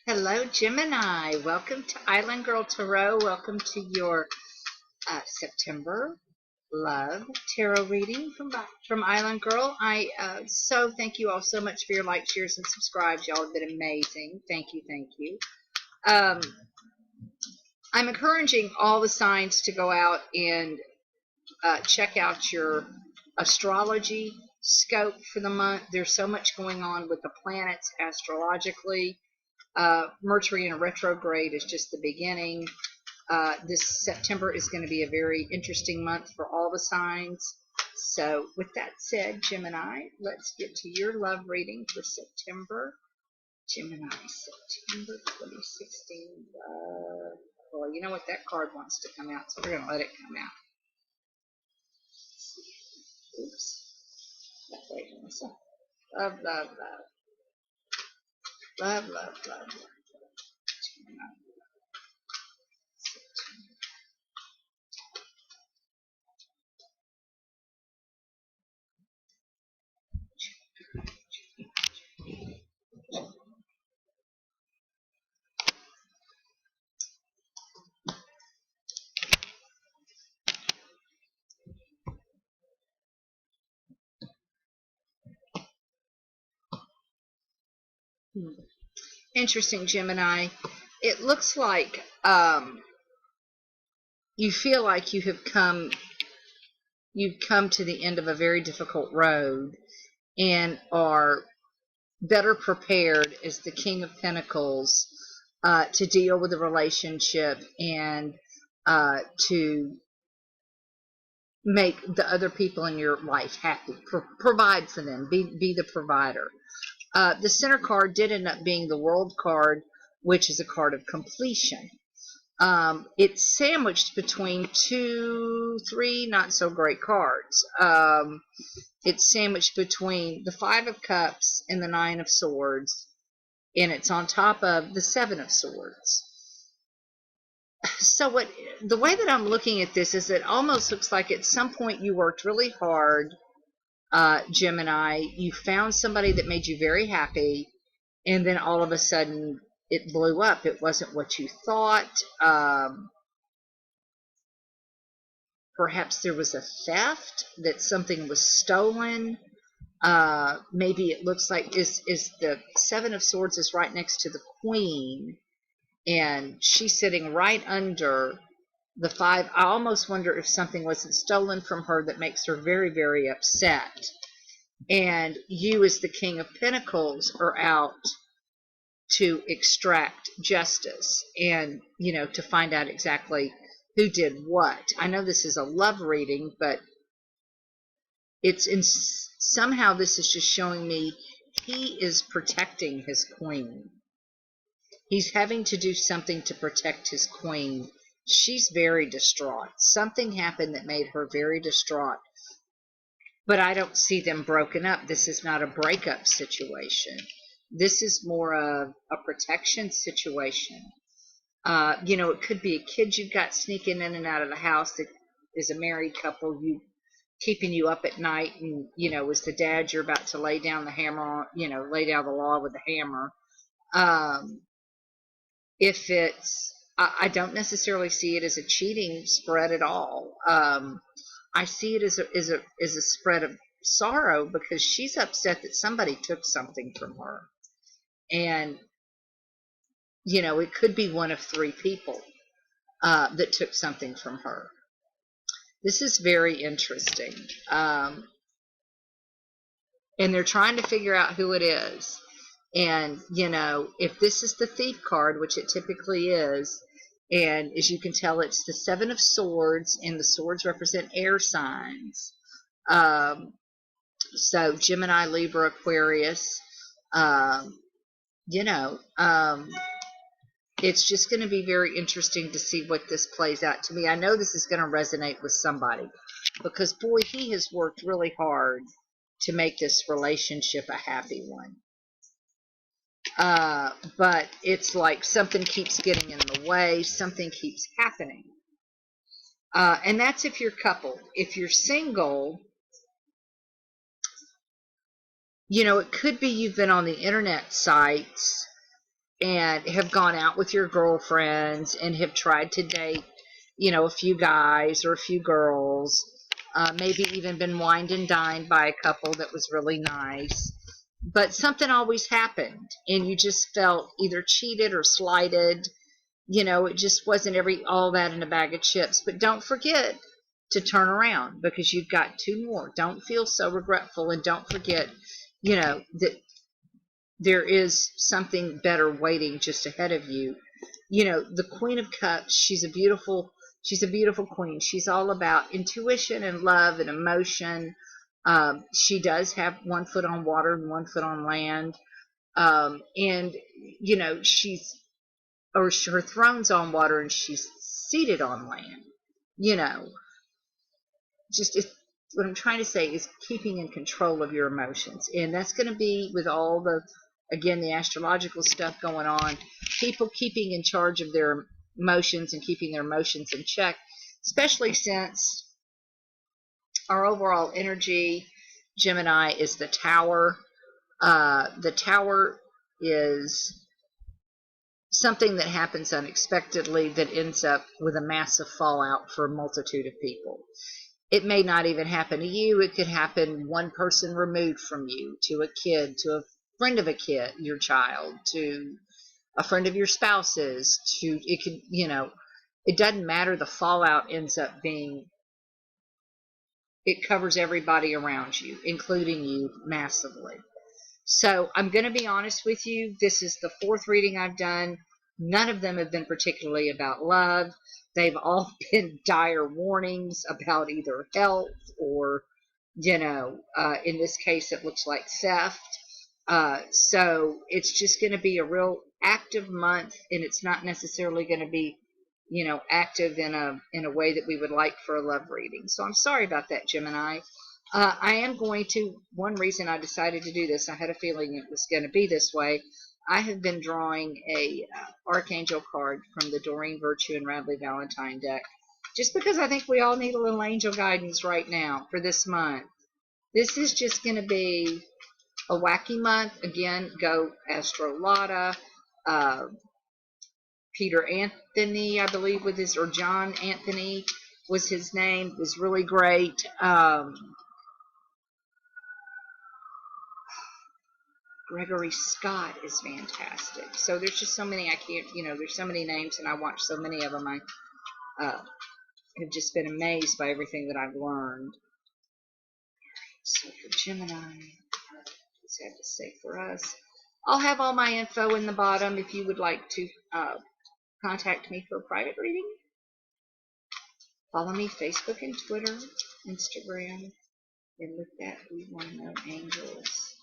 Hello, Gemini. Welcome to Islandgirl Tarot. Welcome to your September love tarot reading from Islandgirl. I so thank you all so much for your likes, shares, and subscribes. Y'all have been amazing. Thank you, thank you. I'm encouraging all the signs to go out and check out your astrology scope for the month. There's so much going on with the planets astrologically. Mercury in a retrograde is just the beginning. This September is going to be a very interesting month for all the signs. So with that said, Gemini, let's get to your love reading for September. Gemini, September 2016 love. Well, you know what? That card wants to come out, so we're going to let it come out. Oops. Wait a second. Love, love, love. Love, love, love, love. Gemini. Interesting, Gemini. It looks like you feel like you've come to the end of a very difficult road and are better prepared as the King of Pentacles to deal with the relationship and to make the other people in your life happy. Provide for them. Be the provider. The center card did end up being the World card, which is a card of completion. It's sandwiched between three not so great cards. It's sandwiched between the Five of Cups and the Nine of Swords, and it's on top of the Seven of Swords. So the way that I'm looking at this is it almost looks like at some point you worked really hard, Gemini. You found somebody that made you very happy, and then all of a sudden it blew up. It wasn't what you thought. Perhaps there was a theft, that something was stolen. Maybe it looks like is the Seven of Swords is right next to the Queen, and she's sitting right under the Five. I almost wonder if something wasn't stolen from her that makes her very, very upset. And you, as the King of Pentacles, are out to extract justice and, to find out exactly who did what. I know this is a love reading, but somehow this is just showing me he is protecting his queen. He's having to do something to protect his queen. She's very distraught. Something happened that made her very distraught. But I don't see them broken up. This is not a breakup situation. This is more of a protection situation. It could be a kid you've got sneaking in and out of the house that is a married couple, keeping you up at night, and, as the dad, you're about to lay down the hammer, lay down the law with the hammer. If it's, I don't necessarily see it as a cheating spread at all. I see it as a spread of sorrow, because she's upset that somebody took something from her. And, it could be one of three people that took something from her. This is very interesting. And they're trying to figure out who it is. And, if this is the Thief card, which it typically is, and as you can tell, it's the Seven of Swords, and the swords represent air signs. So Gemini, Libra, Aquarius, it's just going to be very interesting to see what this plays out to me. I know this is going to resonate with somebody, because, boy, he has worked really hard to make this relationship a happy one. But it's like something keeps getting in the way. Something keeps happening. And that's if you're coupled. If you're single, it could be you've been on the internet sites and have gone out with your girlfriends and have tried to date, a few guys or a few girls, maybe even been wined and dined by a couple that was really nice. But something always happened, and you just felt either cheated or slighted. It just wasn't all that in a bag of chips. But don't forget to turn around, because you've got two more. Don't feel so regretful, and don't forget, that there is something better waiting just ahead of you. The Queen of Cups, she's a beautiful queen. She's all about intuition and love and emotion. She does have one foot on water and one foot on land. And her throne's on water and she's seated on land. You know, just what I'm trying to say is keeping in control of your emotions. And that's going to be with all the astrological stuff going on, people keeping in charge of their emotions and keeping their emotions in check, especially since our overall energy, Gemini, is the Tower. The Tower is something that happens unexpectedly that ends up with a massive fallout for a multitude of people. It may not even happen to you. It could happen one person removed from you, to a kid, to a friend of a kid, your child, to a friend of your spouse's, it doesn't matter. The fallout ends up being, it covers everybody around you, including you, massively. So I'm going to be honest with you. This is the fourth reading I've done. None of them have been particularly about love. They've all been dire warnings about either health or, in this case, it looks like theft. So it's just going to be a real active month, and it's not necessarily going to be, active in a way that we would like for a love reading. So I'm sorry about that, Gemini. I am going to, one reason I decided to do this, I had a feeling it was going to be this way. I have been drawing a Archangel card from the Doreen Virtue and Radley Valentine deck, just because I think we all need a little angel guidance right now for this month. This is just going to be a wacky month. Again, go Astrolata. Peter Anthony, I believe, or John Anthony was his name, was really great. Gregory Scott is fantastic. So there's just so many, I can't, there's so many names, and I watch so many of them. I have just been amazed by everything that I've learned. So for Gemini, what's that to say for us? I'll have all my info in the bottom if you would like to contact me for a private reading. Follow me Facebook and Twitter, Instagram, and with that, we want to know angels.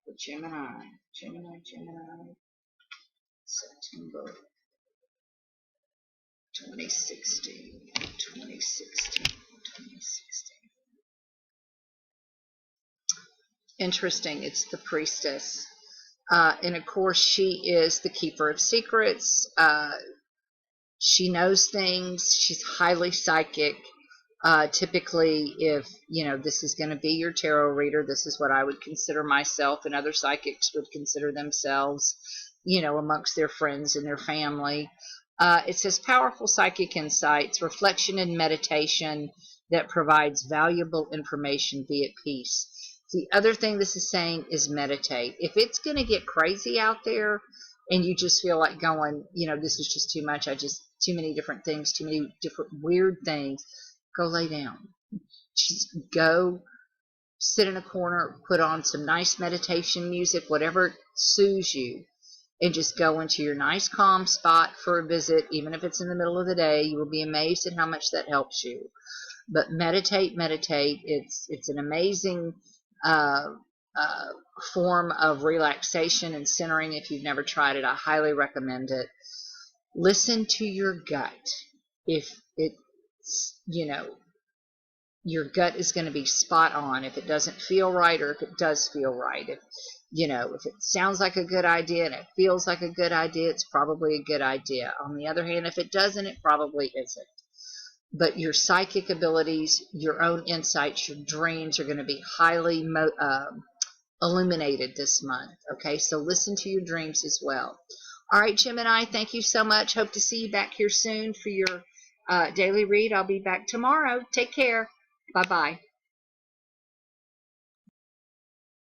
For Gemini, September 2016. Interesting, it's the Priestess. And of course, she is the keeper of secrets. She knows things. She's highly psychic. Typically, if this is going to be your tarot reader, this is what I would consider myself, and other psychics would consider themselves, amongst their friends and their family. It says powerful psychic insights, reflection and meditation that provides valuable information. Be at peace. The other thing this is saying is meditate. If it's going to get crazy out there and you just feel like going, this is just too much, too many different things, too many different weird things, go lay down. Just go sit in a corner, put on some nice meditation music, whatever soothes you, and just go into your nice calm spot for a visit. Even if it's in the middle of the day, you will be amazed at how much that helps you. But meditate. It's an amazing form of relaxation and centering. If you've never tried it, I highly recommend it. Listen to your gut. If it's, your gut is going to be spot on. If it doesn't feel right, or if it does feel right, if it sounds like a good idea and it feels like a good idea, it's probably a good idea. On the other hand, if it doesn't, it probably isn't. But your psychic abilities, your own insights, your dreams are going to be highly illuminated this month. Okay, so listen to your dreams as well. All right, Gemini, thank you so much. Hope to see you back here soon for your daily read. I'll be back tomorrow. Take care. Bye-bye.